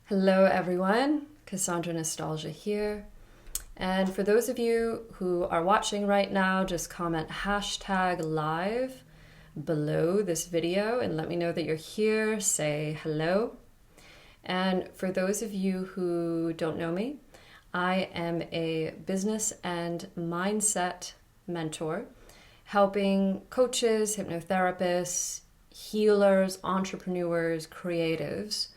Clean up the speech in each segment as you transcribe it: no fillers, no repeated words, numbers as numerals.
Hello everyone, Ciscandra Nostalghia here. And for those of you who are watching right now, just comment #live below this video and let me know that you're here. Say hello. And for those of you who don't know me, I am a business and mindset mentor, helping coaches, hypnotherapists, healers, entrepreneurs, creatives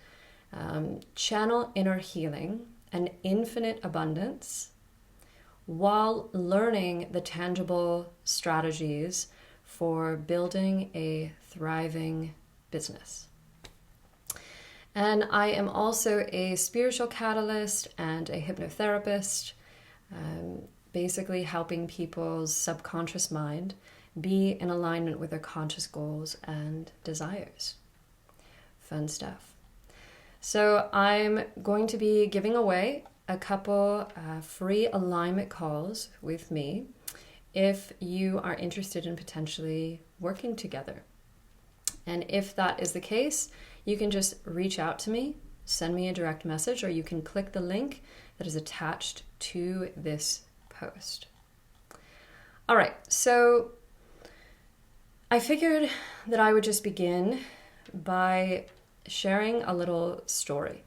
channel inner healing and infinite abundance while learning the tangible strategies for building a thriving business. And I am also a spiritual catalyst and a hypnotherapist, basically helping people's subconscious mind be in alignment with their conscious goals and desires. Fun stuff. So I'm going to be giving away a couple free alignment calls with me if you are interested in potentially working together. And if that is the case, you can just reach out to me, send me a direct message, or you can click the link that is attached to this post. All right, so I figured that I would just begin by sharing a little story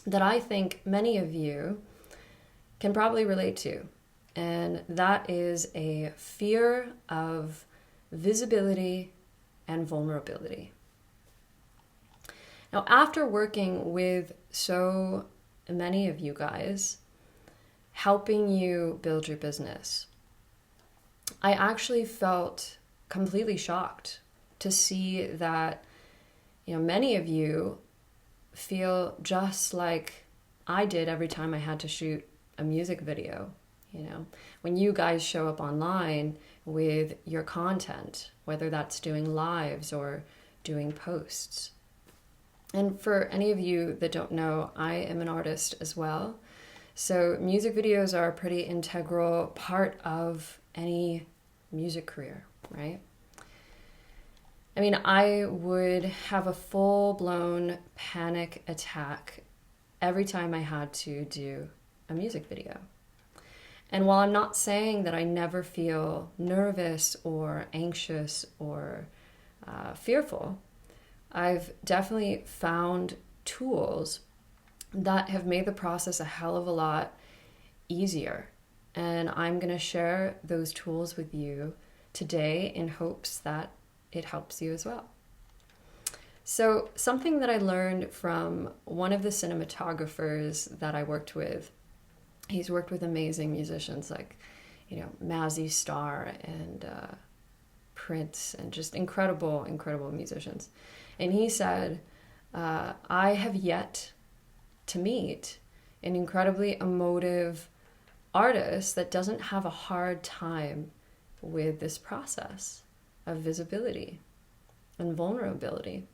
that I think many of you can probably relate to. And that is a fear of visibility and vulnerability. Now, after working with so many of you guys, helping you build your business, I actually felt completely shocked to see that many of you feel just like I did every time I had to shoot a music video. When you guys show up online with your content, whether that's doing lives or doing posts. And for any of you that don't know, I am an artist as well. So music videos are a pretty integral part of any music career, right? I mean, I would have a full-blown panic attack every time I had to do a music video. And while I'm not saying that I never feel nervous or anxious or fearful, I've definitely found tools that have made the process a hell of a lot easier. And I'm going to share those tools with you today in hopes that it helps you as well. So something that I learned from one of the cinematographers that I worked with, he's worked with amazing musicians like, Mazzy Star and Prince and just incredible, incredible musicians. And he said, I have yet to meet an incredibly emotive artist that doesn't have a hard time with this process of visibility and vulnerability.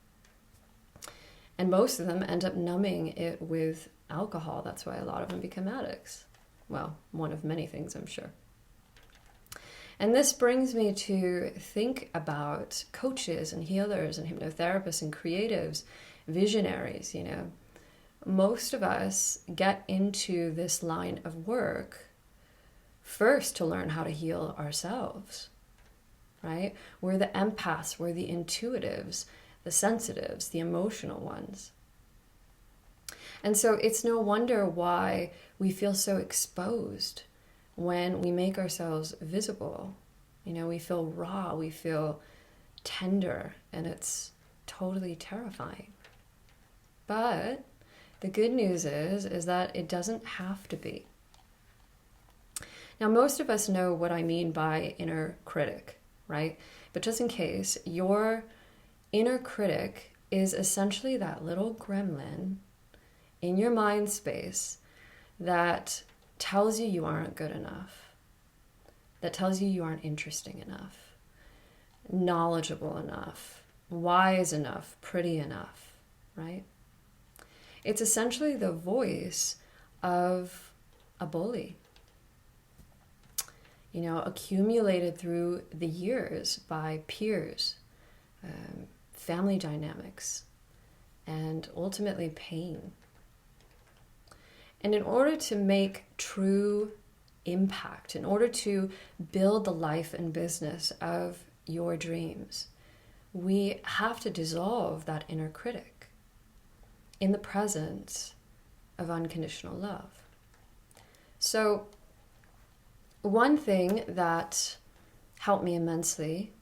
And most of them end up numbing it with alcohol. That's why a lot of them become addicts. Well, one of many things, I'm sure. And this brings me to think about coaches and healers and hypnotherapists and creatives, visionaries, Most of us get into this line of work first to learn how to heal ourselves. Right? We're the empaths, we're the intuitives, the sensitives, the emotional ones. And so it's no wonder why we feel so exposed when we make ourselves visible. We feel raw, we feel tender, and it's totally terrifying. But the good news is that it doesn't have to be. Now, most of us know what I mean by inner critic, right? But just in case, your inner critic is essentially that little gremlin in your mind space that tells you you aren't good enough, that tells you you aren't interesting enough, knowledgeable enough, wise enough, pretty enough, right? It's essentially the voice of a bully. Accumulated through the years by peers, family dynamics, and ultimately pain. And in order to make true impact, in order to build the life and business of your dreams, we have to dissolve that inner critic in the presence of unconditional love. So, one thing that helped me immensely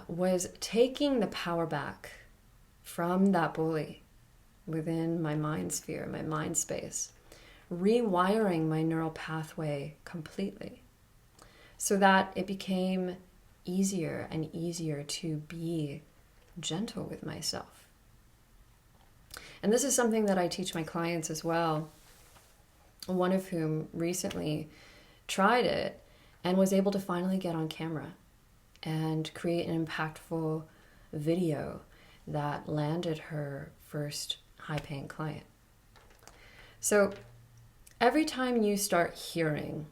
was taking the power back from that bully within my mind sphere, my mind space, rewiring my neural pathway completely so that it became easier and easier to be gentle with myself. And this is something that I teach my clients as well, one of whom recently tried it and was able to finally get on camera and create an impactful video that landed her first high-paying client. So every time you start hearing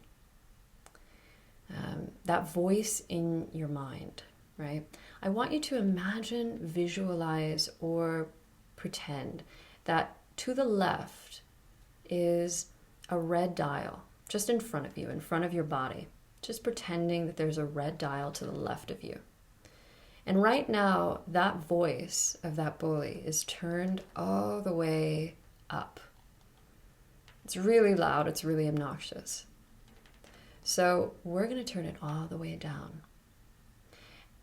that voice in your mind, right? I want you to imagine, visualize, or pretend that to the left is a red dial just in front of you, in front of your body. Just pretending that there's a red dial to the left of you. And right now, that voice of that bully is turned all the way up. It's really loud, it's really obnoxious. So we're going to turn it all the way down.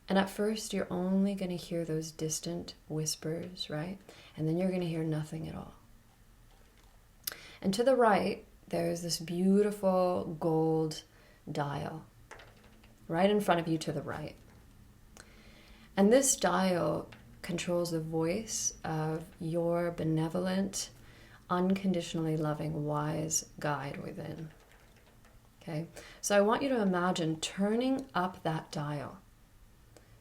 And at first, you're only going to hear those distant whispers, right? And then you're going to hear nothing at all. And to the right, there's this beautiful gold dial right in front of you to the right. And this dial controls the voice of your benevolent, unconditionally loving, wise guide within. Okay? So I want you to imagine turning up that dial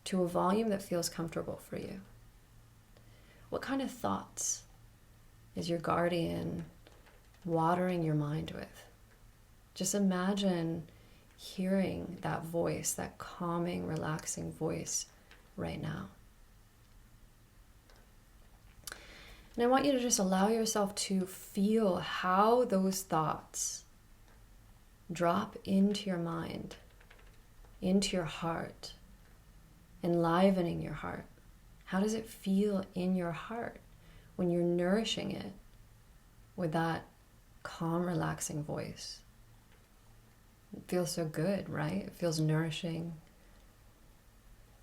to a volume that feels comfortable for you. What kind of thoughts is your guardian watering your mind with? Just imagine hearing that voice, that calming, relaxing voice right now. And I want you to just allow yourself to feel how those thoughts drop into your mind, into your heart, enlivening your heart. How does it feel in your heart when you're nourishing it with that calm, relaxing voice? It feels so good, right? It feels nourishing,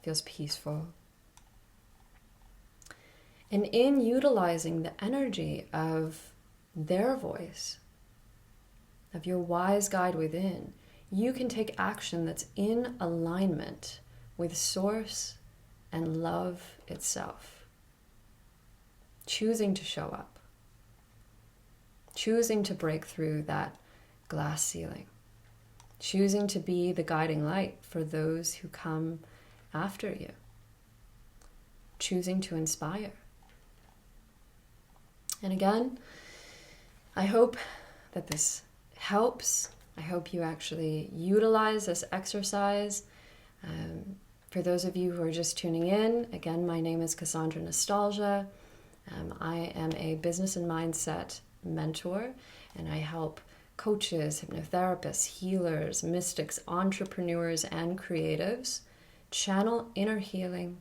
feels peaceful. And in utilizing the energy of their voice, of your wise guide within, you can take action that's in alignment with Source and love itself. Choosing to show up. Choosing to break through that glass ceiling. Choosing to be the guiding light for those who come after you. Choosing to inspire. And again, I hope that this helps. I hope you actually utilize this exercise. For those of you who are just tuning in, again, my name is Ciscandra Nostalghia. I am a business and mindset mentor, and I help coaches, hypnotherapists, healers, mystics, entrepreneurs, and creatives channel inner healing,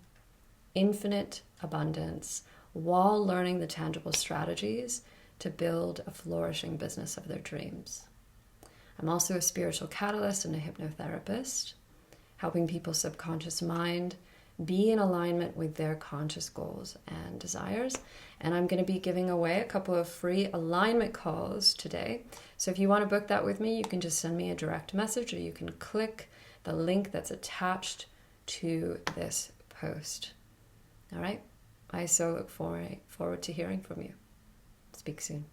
infinite abundance, while learning the tangible strategies to build a flourishing business of their dreams. I'm also a spiritual catalyst and a hypnotherapist, helping people's subconscious mind be in alignment with their conscious goals and desires. And I'm going to be giving away a couple of free alignment calls today. So if you want to book that with me, you can just send me a direct message, or you can click the link that's attached to this post. All right? I so look forward to hearing from you. Speak soon.